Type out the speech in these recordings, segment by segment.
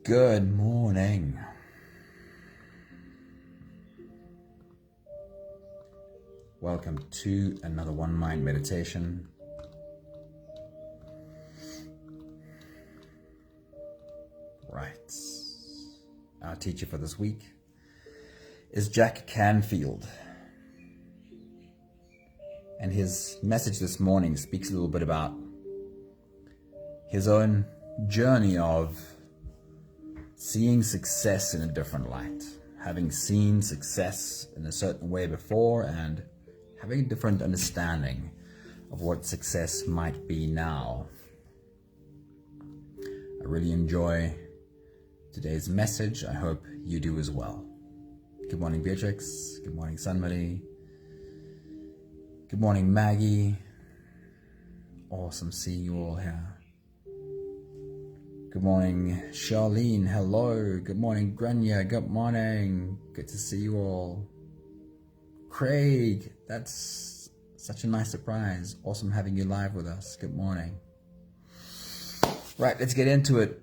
Good morning. Welcome to another One Mind meditation. Right. Our teacher for this week is Jack Canfield. And his message this morning speaks a little bit about his own journey of seeing success in a different light, having seen success in a certain way before and having a different understanding of what success might be now. I really enjoy today's message. I hope you do as well. Good morning, Beatrix. Good morning, Sunmari. Good morning, Maggie. Awesome seeing you all here. Good morning, Charlene. Hello. Good morning, Grania. Good morning. Good to see you all. Craig, that's such a nice surprise. Awesome having you live with us. Good morning. Right, let's get into it.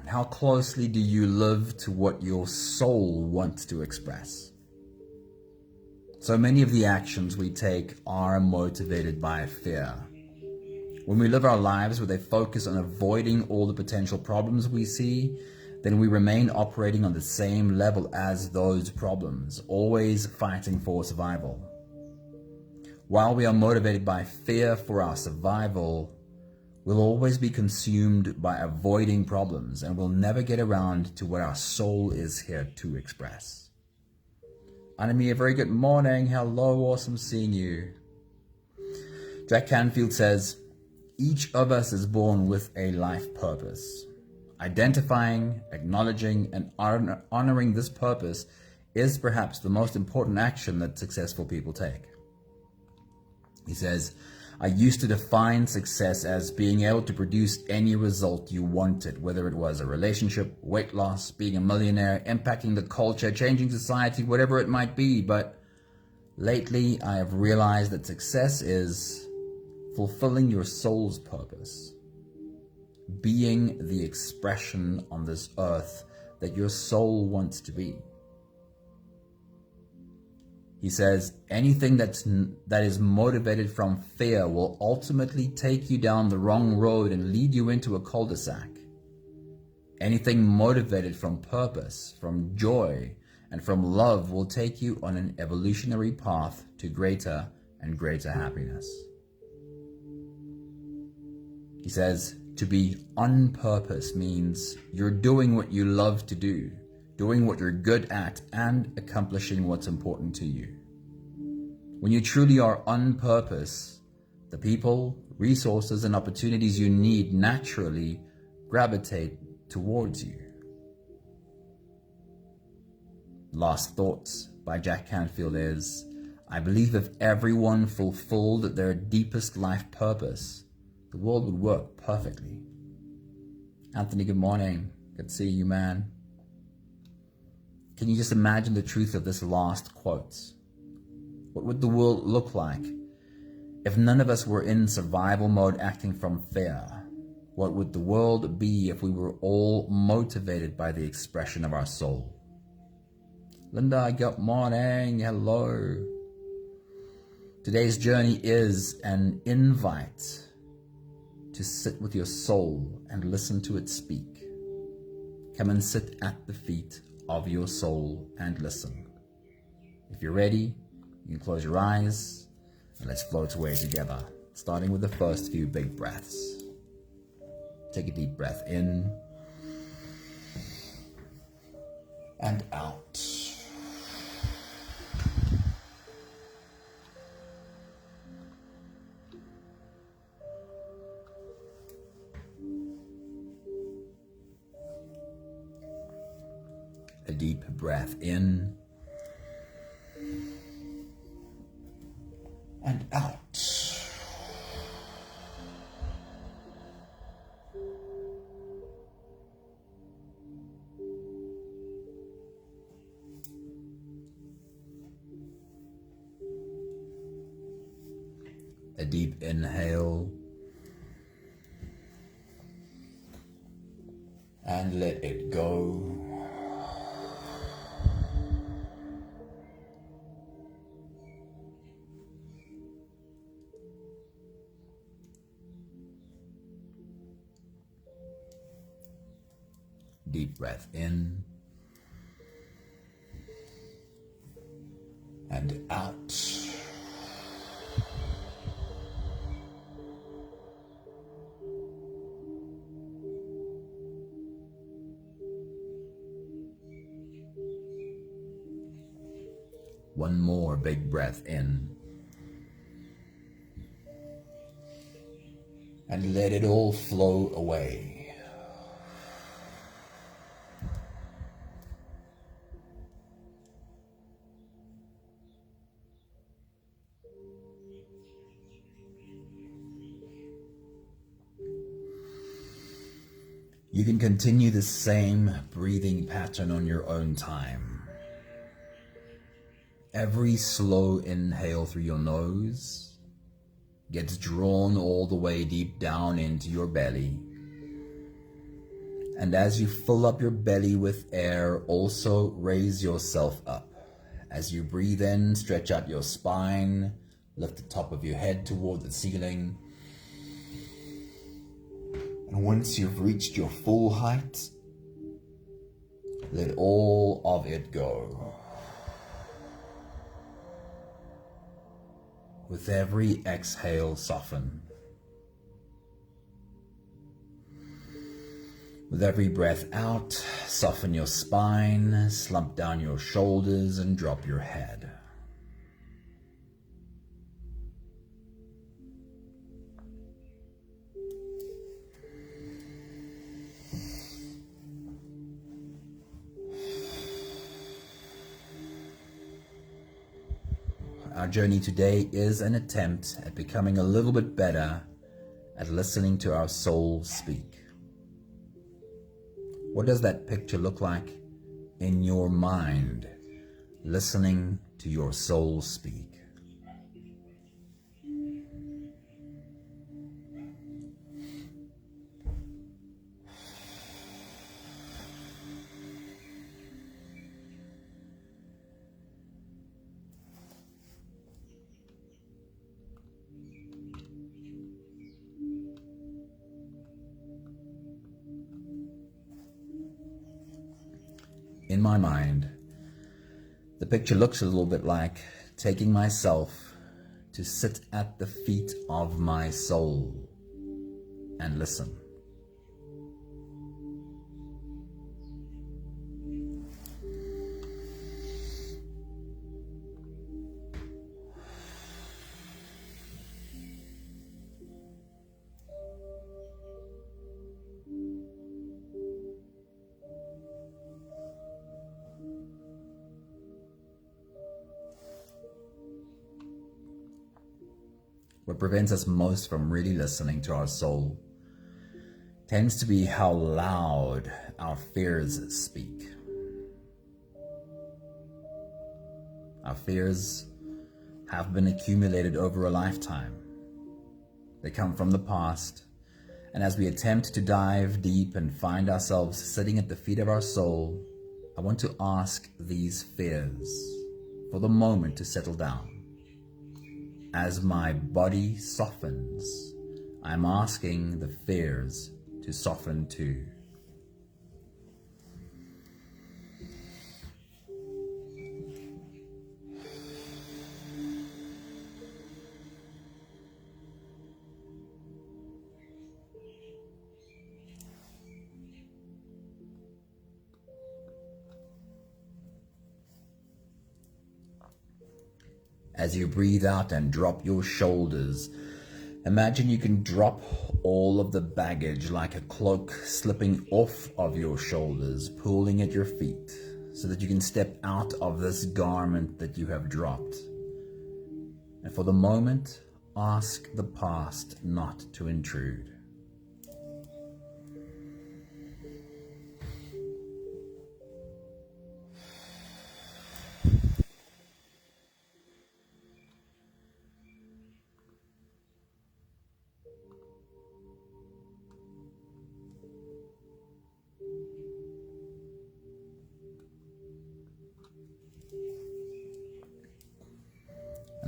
How closely do you live to what your soul wants to express? So many of the actions we take are motivated by fear. When we live our lives with a focus on avoiding all the potential problems we see, then we remain operating on the same level as those problems, always fighting for survival. While we are motivated by fear for our survival, we'll always be consumed by avoiding problems and we'll never get around to what our soul is here to express. Anami, a very good morning. Hello, awesome seeing you. Jack Canfield says, each of us is born with a life purpose. Identifying, acknowledging, and honoring this purpose is perhaps the most important action that successful people take. He says, I used to define success as being able to produce any result you wanted, whether it was a relationship, weight loss, being a millionaire, impacting the culture, changing society, whatever it might be. But lately, I have realized that success is fulfilling your soul's purpose, being the expression on this earth that your soul wants to be. He says, anything that is motivated from fear will ultimately take you down the wrong road and lead you into a cul-de-sac. Anything motivated from purpose, from joy, and from love will take you on an evolutionary path to greater and greater happiness. He says, to be on purpose means you're doing what you love to do, doing what you're good at, and accomplishing what's important to you. When you truly are on purpose, the people, resources, and opportunities you need naturally gravitate towards you. Last thoughts by Jack Canfield is, I believe if everyone fulfilled their deepest life purpose, the world would work perfectly. Anthony, good morning. Good to see you, man. Can you just imagine the truth of this last quote? What would the world look like if none of us were in survival mode acting from fear? What would the world be if we were all motivated by the expression of our soul? Linda, good morning. Hello. Today's journey is an invite to sit with your soul and listen to it speak. Come and sit at the feet of your soul and listen. If you're ready, you can close your eyes and let's float away together, starting with the first few big breaths. Take a deep breath in and out. A deep breath in and out. A deep inhale and let it go. Deep breath in and out. One more big breath in. And let it all flow away. You can continue the same breathing pattern on your own time. Every slow inhale through your nose gets drawn all the way deep down into your belly. And as you fill up your belly with air, also raise yourself up. As you breathe in, stretch out your spine, lift the top of your head toward the ceiling. And once you've reached your full height, let all of it go. With every exhale, soften. With every breath out, soften your spine, slump down your shoulders, and drop your head. Our journey today is an attempt at becoming a little bit better at listening to our soul speak. What does that picture look like in your mind, listening to your soul speak? In my mind, the picture looks a little bit like taking myself to sit at the feet of my soul and listen. What prevents us most from really listening to our soul tends to be how loud our fears speak. Our fears have been accumulated over a lifetime. They come from the past, and as we attempt to dive deep and find ourselves sitting at the feet of our soul, I want to ask these fears for the moment to settle down. As my body softens, I'm asking the fears to soften too. As you breathe out and drop your shoulders, imagine you can drop all of the baggage like a cloak slipping off of your shoulders, pulling at your feet, so that you can step out of this garment that you have dropped. And for the moment, ask the past not to intrude.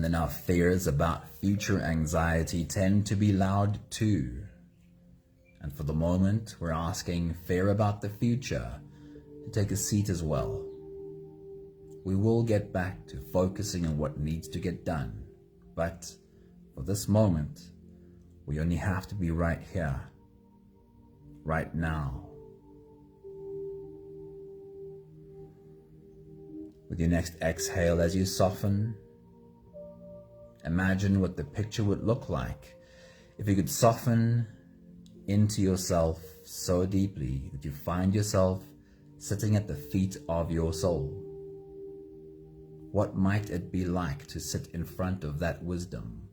And then our fears about future anxiety tend to be loud too. And for the moment, we're asking fear about the future to take a seat as well. We will get back to focusing on what needs to get done, but for this moment, we only have to be right here, right now. With your next exhale, as you soften, imagine what the picture would look like if you could soften into yourself so deeply that you find yourself sitting at the feet of your soul. What might it be like to sit in front of that wisdom,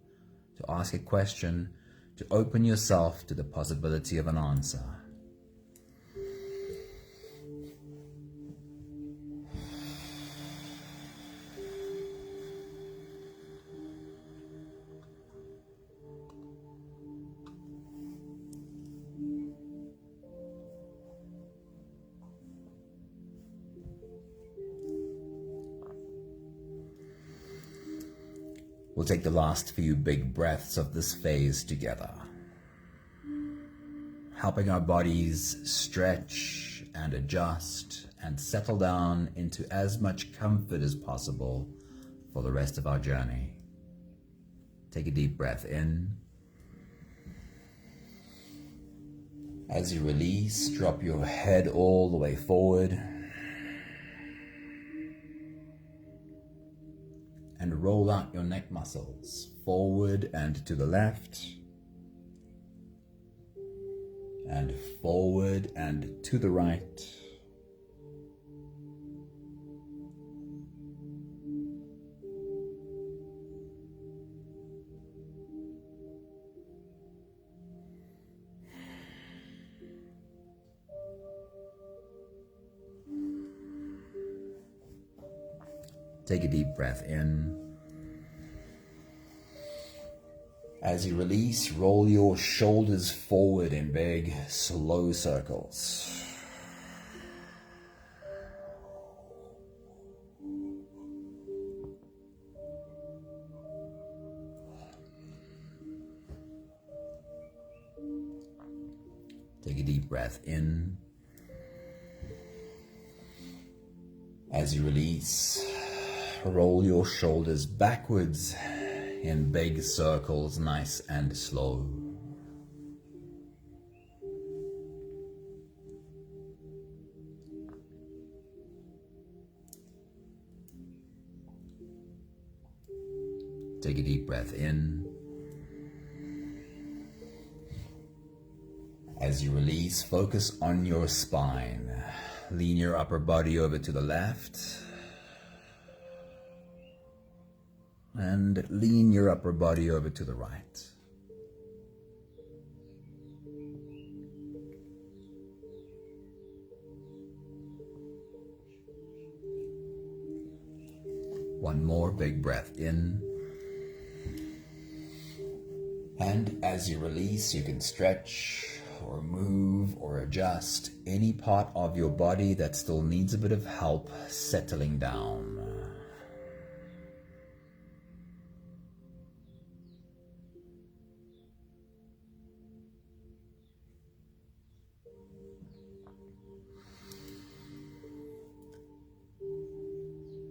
to ask a question, to open yourself to the possibility of an answer? We'll take the last few big breaths of this phase together, helping our bodies stretch and adjust and settle down into as much comfort as possible for the rest of our journey. Take a deep breath in. As you release, drop your head all the way forward and roll out your neck muscles forward and to the left, and forward and to the right. Take a deep breath in. As you release, roll your shoulders forward in big, slow circles. Take a deep breath in. As you release, roll your shoulders backwards in big circles, nice and slow. Take a deep breath in. As you release, focus on your spine. Lean your upper body over to the left. And lean your upper body over to the right. One more big breath in. And as you release, you can stretch or move or adjust any part of your body that still needs a bit of help settling down.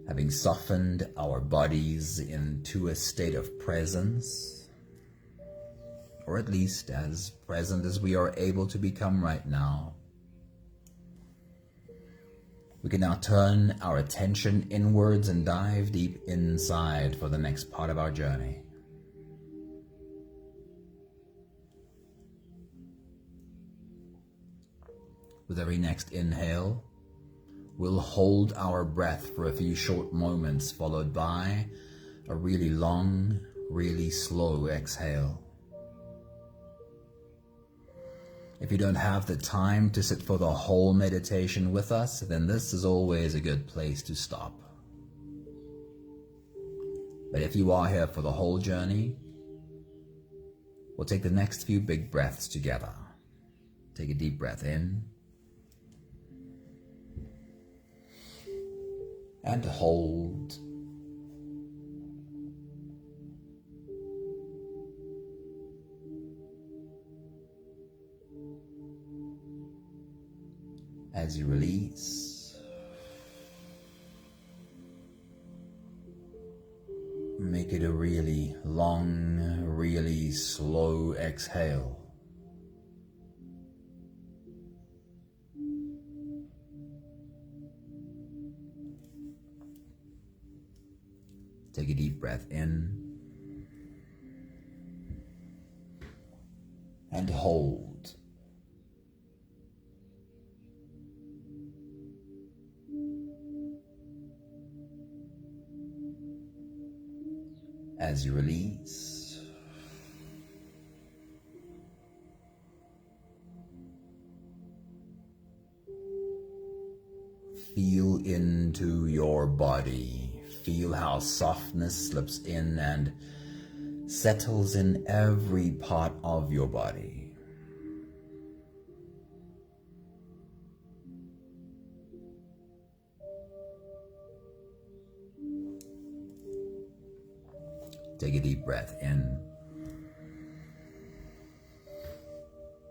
Having softened our bodies into a state of presence, or at least as present as we are able to become right now, we can now turn our attention inwards and dive deep inside for the next part of our journey. With every next inhale, we'll hold our breath for a few short moments, followed by a really long, really slow exhale. If you don't have the time to sit for the whole meditation with us, then this is always a good place to stop. But if you are here for the whole journey, we'll take the next few big breaths together. Take a deep breath in. And hold. As you release, make it a really long, really slow exhale. Take a deep breath in and hold. As you release, feel into your body. Feel how softness slips in and settles in every part of your body. Take a deep breath in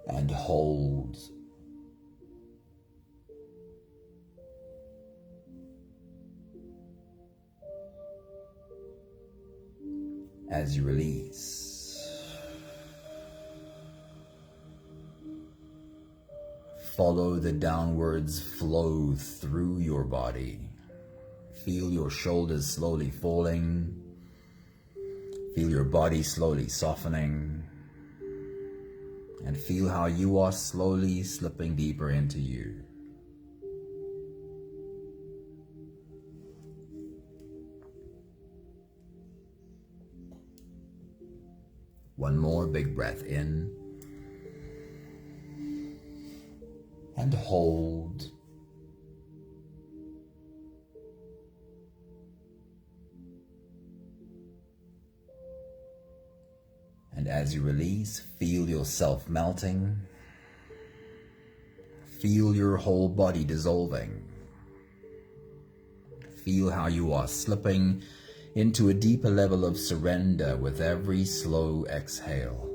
and hold. As you release, follow the downwards flow through your body. Feel your shoulders slowly falling. Feel your body slowly softening. And feel how you are slowly slipping deeper into you. One more big breath in and hold. And as you release, feel yourself melting. Feel your whole body dissolving. Feel how you are slipping into a deeper level of surrender with every slow exhale.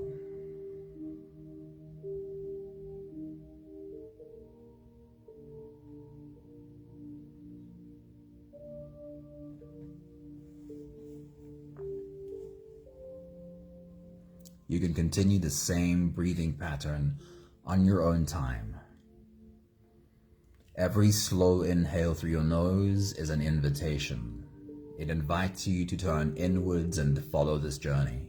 You can continue the same breathing pattern on your own time. Every slow inhale through your nose is an invitation. It invites you to turn inwards and follow this journey.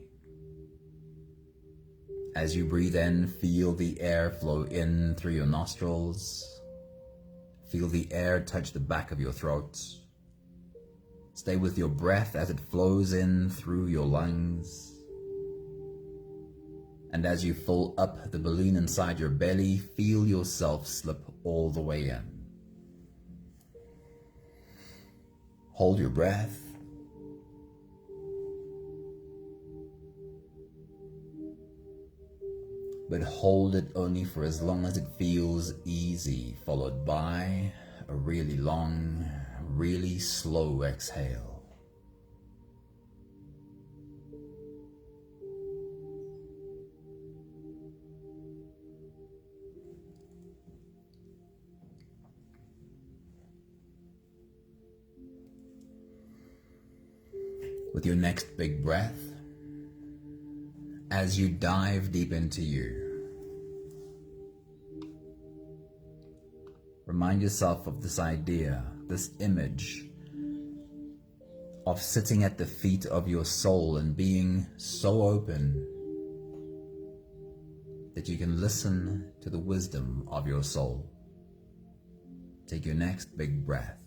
As you breathe in, feel the air flow in through your nostrils. Feel the air touch the back of your throat. Stay with your breath as it flows in through your lungs. And as you fill up the balloon inside your belly, feel yourself slip all the way in. Hold your breath. But hold it only for as long as it feels easy, followed by a really long, really slow exhale. With your next big breath, as you dive deep into you, remind yourself of this idea, this image of sitting at the feet of your soul and being so open that you can listen to the wisdom of your soul. Take your next big breath.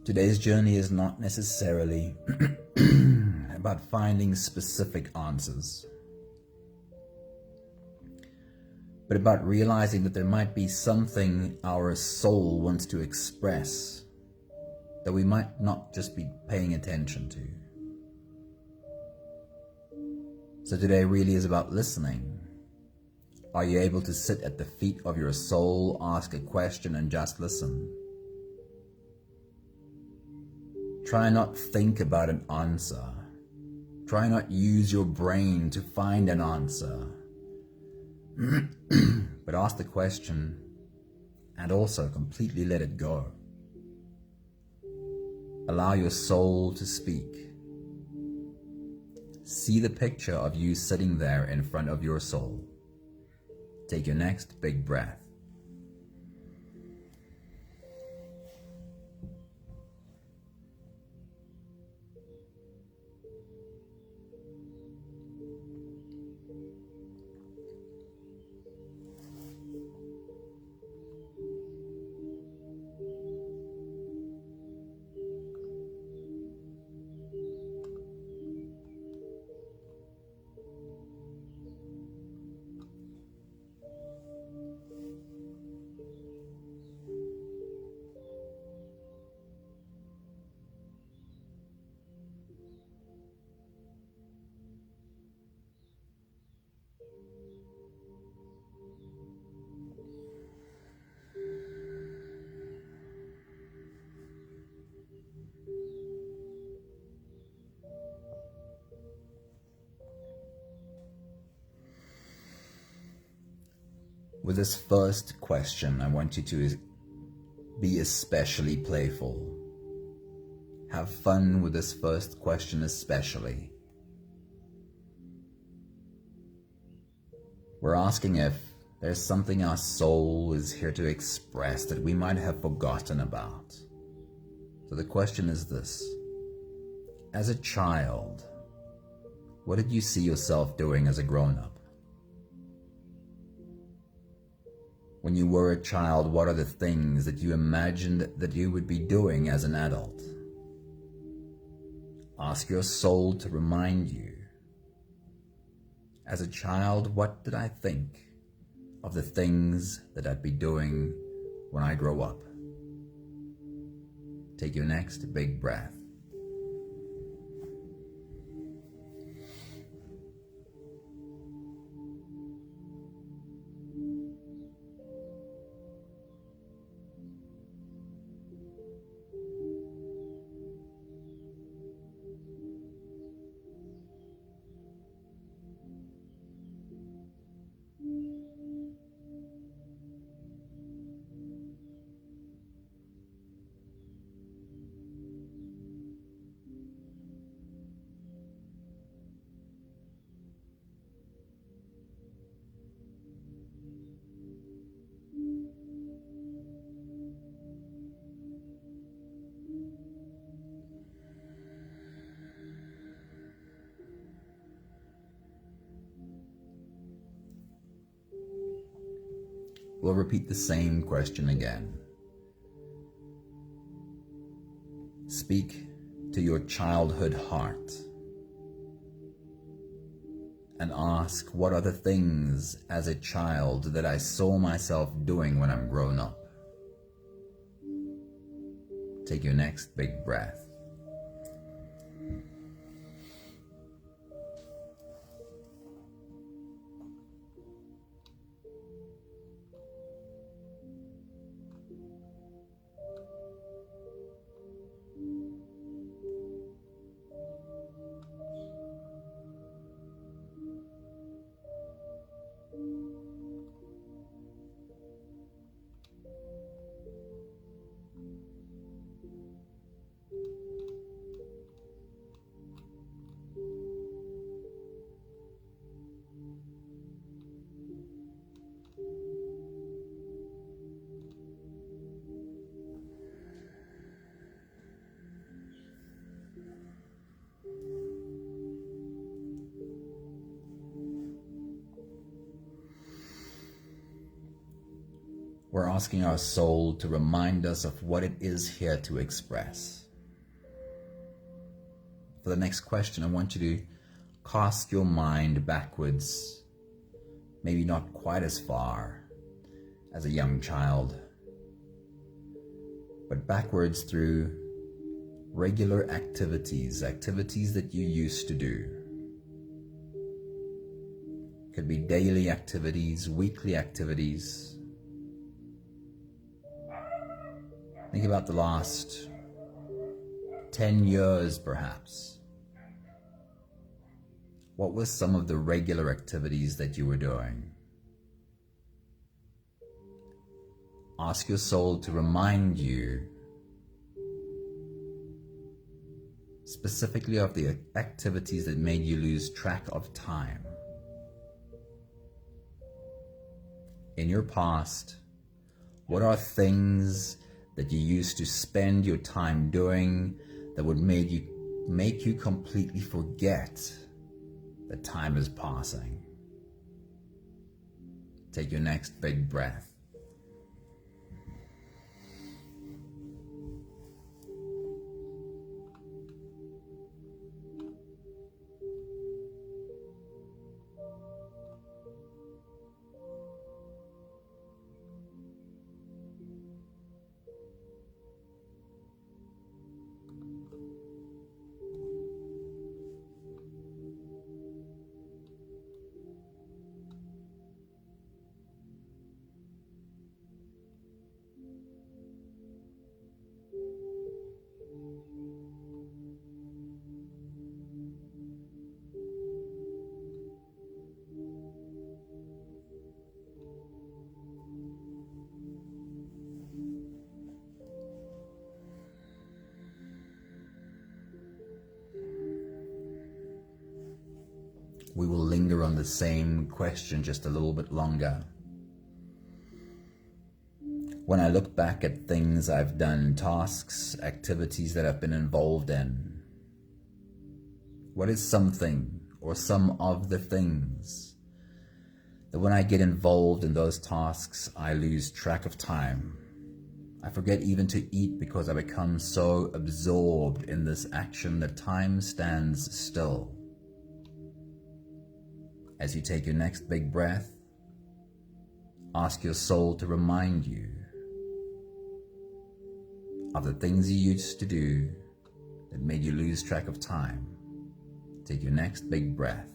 Today's journey is not necessarily about finding specific answers, but about realizing that there might be something our soul wants to express that we might not just be paying attention to. So today really is about listening. Are you able to sit at the feet of your soul, ask a question, and just listen? Try not think about an answer. Try not use your brain to find an answer. But ask the question and also completely let it go. Allow your soul to speak. See the picture of you sitting there in front of your soul. Take your next big breath. With this first question, I want you to be especially playful. Have fun with this first question especially. We're asking if there's something our soul is here to express that we might have forgotten about. So the question is this: as a child, what did you see yourself doing as a grown-up? When you were a child, what are the things that you imagined that you would be doing as an adult? Ask your soul to remind you. As a child, what did I think of the things that I'd be doing when I grow up? Take your next big breath. We'll repeat the same question again. Speak to your childhood heart and ask, what are the things as a child that I saw myself doing when I'm grown up? Take your next big breath. We're asking our soul to remind us of what it is here to express. For the next question, I want you to cast your mind backwards, maybe not quite as far as a young child, but backwards through regular activities that you used to do. Could be daily activities, weekly activities. Think about the last 10 years perhaps. What were some of the regular activities that you were doing? Ask your soul to remind you specifically of the activities that made you lose track of time. In your past, what are things that you used to spend your time doing that would make you completely forget that time is passing? Take your next big breath. We will linger on the same question just a little bit longer. When I look back at things I've done, tasks, activities that I've been involved in, what is something or some of the things that when I get involved in those tasks, I lose track of time? I forget even to eat because I become so absorbed in this action that time stands still. As you take your next big breath, ask your soul to remind you of the things you used to do that made you lose track of time. Take your next big breath.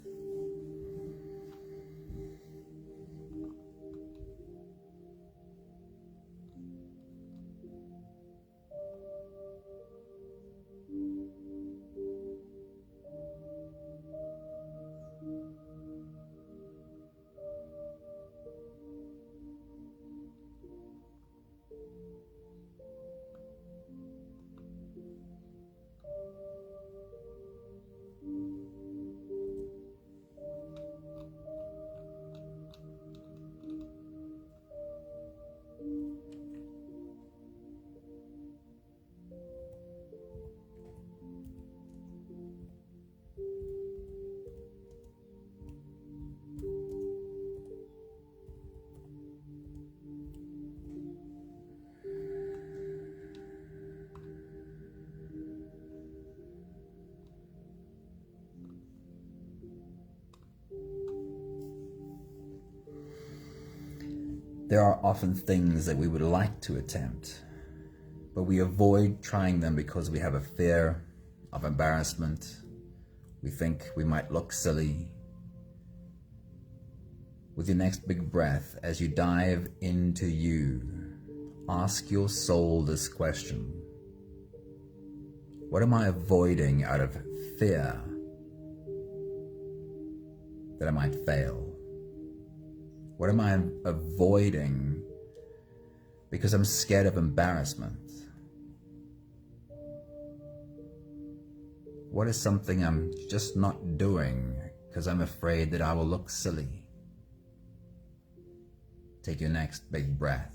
There are often things that we would like to attempt, but we avoid trying them because we have a fear of embarrassment. We think we might look silly. With your next big breath, as you dive into you, ask your soul this question. What am I avoiding out of fear that I might fail? What am I avoiding because I'm scared of embarrassment? What is something I'm just not doing because I'm afraid that I will look silly? Take your next big breath.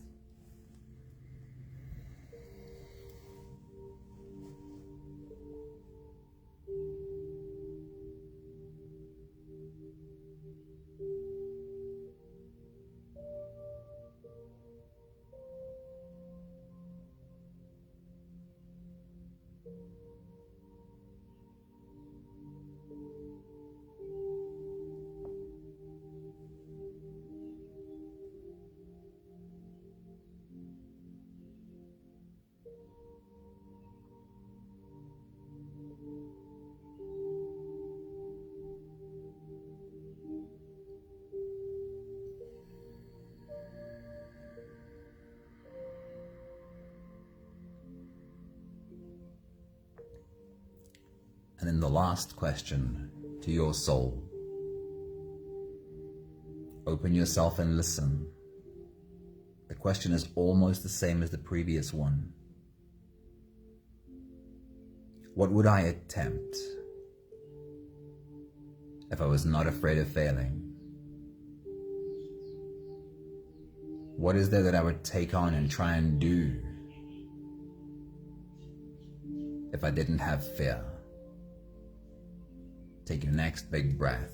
And then the last question to your soul. Open yourself and listen. The question is almost the same as the previous one. What would I attempt if I was not afraid of failing? What is there that I would take on and try and do if I didn't have fear? Take your next big breath.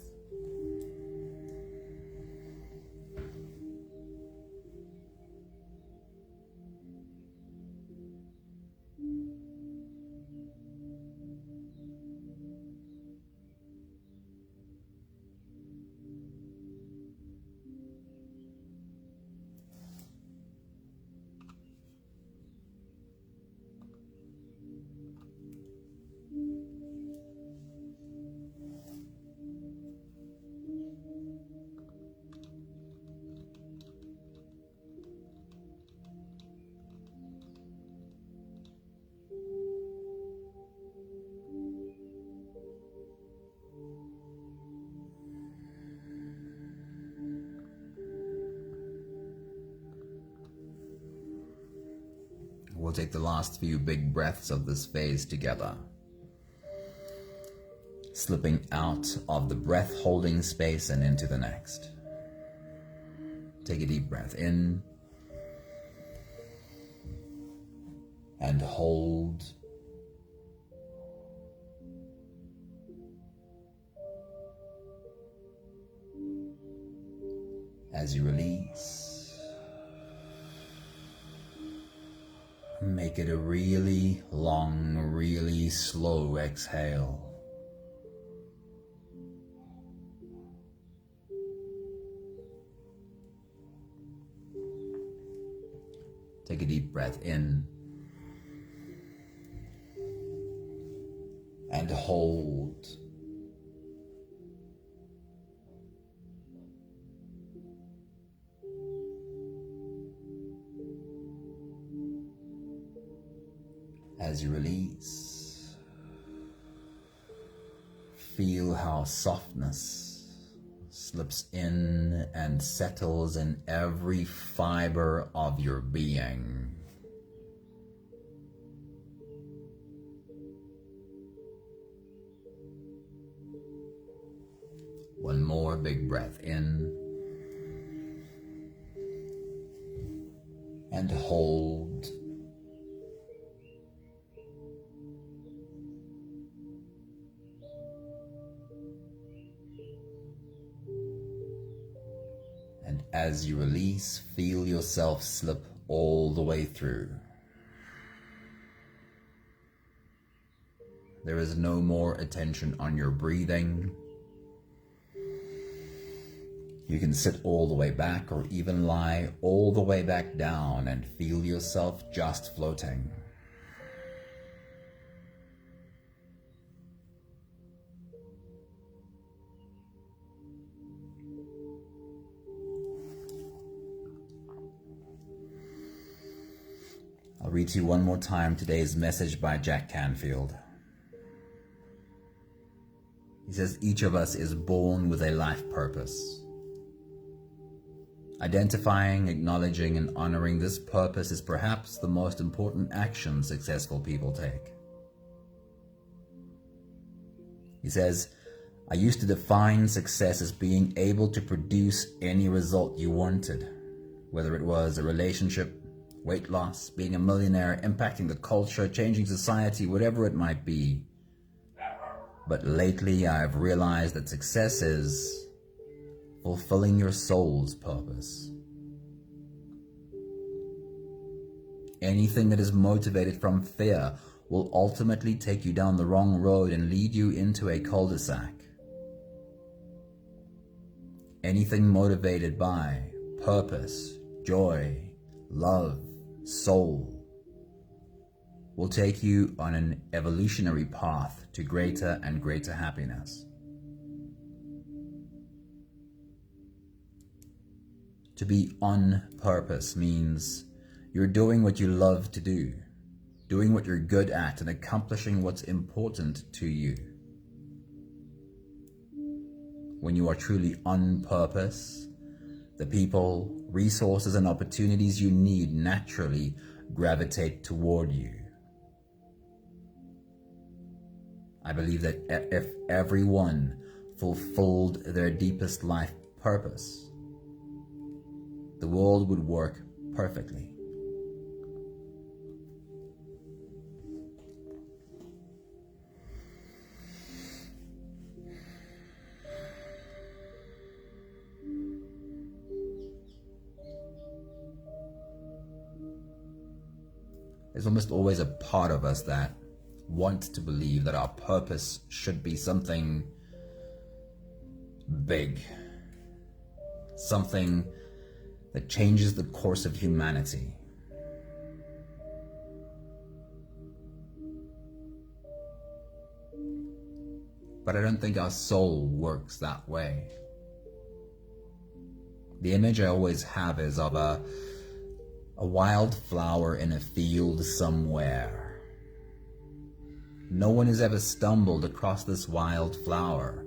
We'll take the last few big breaths of this phase together. Slipping out of the breath holding space and into the next. Take a deep breath in and hold. As you release, make it a really long, really slow exhale. Take a deep breath in and hold. As you release, feel how softness slips in and settles in every fiber of your being. One more big breath in and hold. And as you release, feel yourself slip all the way through. There is no more attention on your breathing. You can sit all the way back or even lie all the way back down and feel yourself just floating. I'll read to you one more time today's message by Jack Canfield. He says, each of us is born with a life purpose. Identifying, acknowledging, and honoring this purpose is perhaps the most important action successful people take. He says, I used to define success as being able to produce any result you wanted, whether it was a relationship, weight loss, being a millionaire, impacting the culture, changing society, whatever it might be. But lately I've realized that success is fulfilling your soul's purpose. Anything that is motivated from fear will ultimately take you down the wrong road and lead you into a cul-de-sac. Anything motivated by purpose, joy, love, soul will take you on an evolutionary path to greater and greater happiness. To be on purpose means you're doing what you love to do, doing what you're good at, and accomplishing what's important to you. when you are truly on purpose, the people, resources, and opportunities you need naturally gravitate toward you. I believe that if everyone fulfilled their deepest life purpose, the world would work perfectly. There's almost always a part of us that wants to believe that our purpose should be something big, something that changes the course of humanity. But I don't think our soul works that way. The image I always have is of a wildflower in a field somewhere. No one has ever stumbled across this wildflower.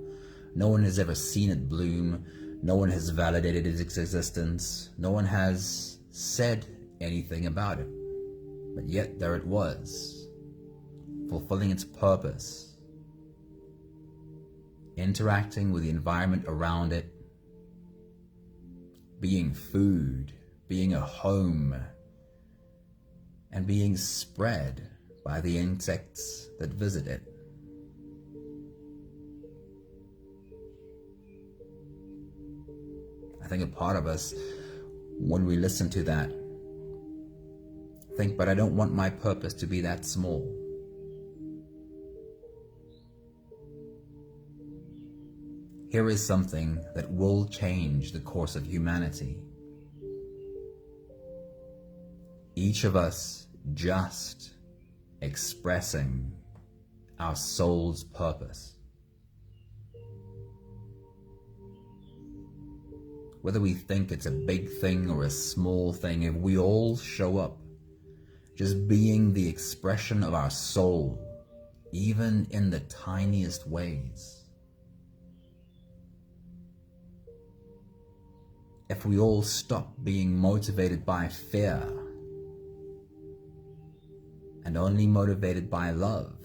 No one has ever seen it bloom. No one has validated its existence. No one has said anything about it. But yet there it was, fulfilling its purpose, interacting with the environment around it, being food, being a home, and being spread by the insects that visit it. I think a part of us, when we listen to that, think, but I don't want my purpose to be that small. Here is something that will change the course of humanity. Each of us just expressing our soul's purpose. Whether we think it's a big thing or a small thing, if we all show up just being the expression of our soul, even in the tiniest ways, if we all stop being motivated by fear and only motivated by love,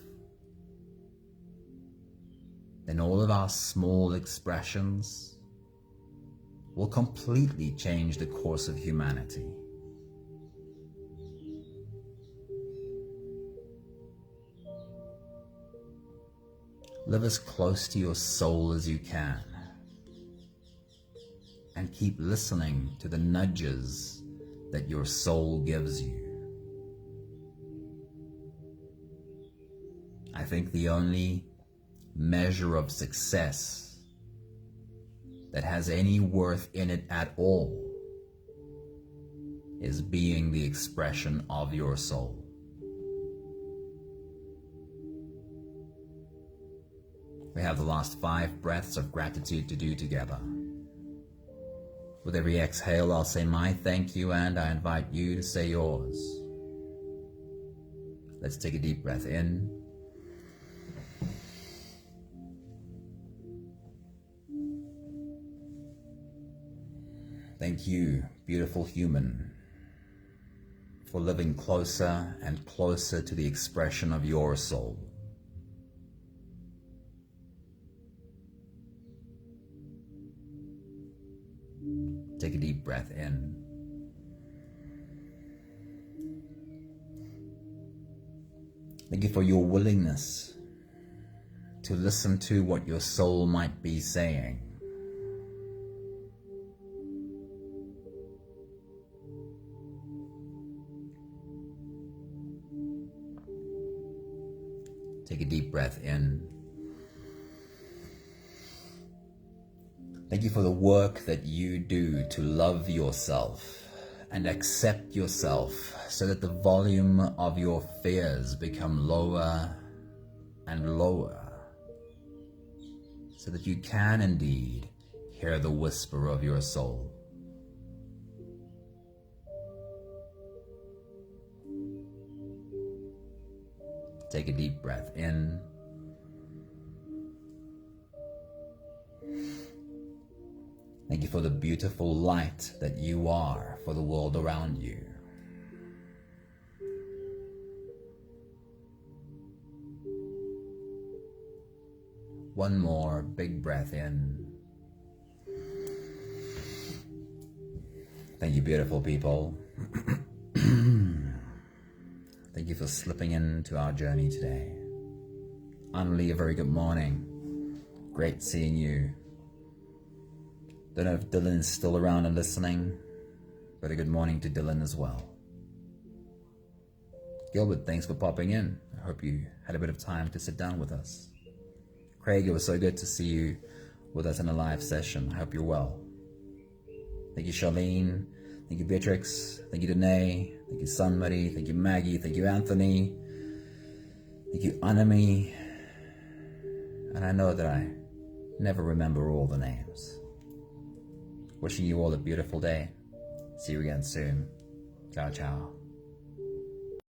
then all of our small expressions will completely change the course of humanity. Live as close to your soul as you can, and keep listening to the nudges that your soul gives you. I think the only measure of success that has any worth in it at all is being the expression of your soul. We have the last 5 breaths of gratitude to do together. With every exhale, I'll say my thank you, and I invite you to say yours. Let's take a deep breath in. Thank you, beautiful human, for living closer and closer to the expression of your soul. Take a deep breath in. Thank you for your willingness to listen to what your soul might be saying. Take a deep breath in. Thank you for the work that you do to love yourself and accept yourself so that the volume of your fears become lower and lower, so that you can indeed hear the whisper of your soul. Take a deep breath in. Thank you for the beautiful light that you are for the world around you. One more big breath in. Thank you, beautiful people. Thank you for slipping into our journey today. Annalie, a very good morning. Great seeing you. Don't know if Dylan is still around and listening, but a good morning to Dylan as well. Gilbert, thanks for popping in. I hope you had a bit of time to sit down with us. Craig, it was so good to see you with us in a live session. I hope you're well. Thank you, Charlene. Thank you, Beatrix. Thank you, Danae. Thank you, Sunmuddy. Thank you, Maggie. Thank you, Anthony. Thank you, Anami. And I know that I never remember all the names. Wishing you all a beautiful day. See you again soon. Ciao, ciao.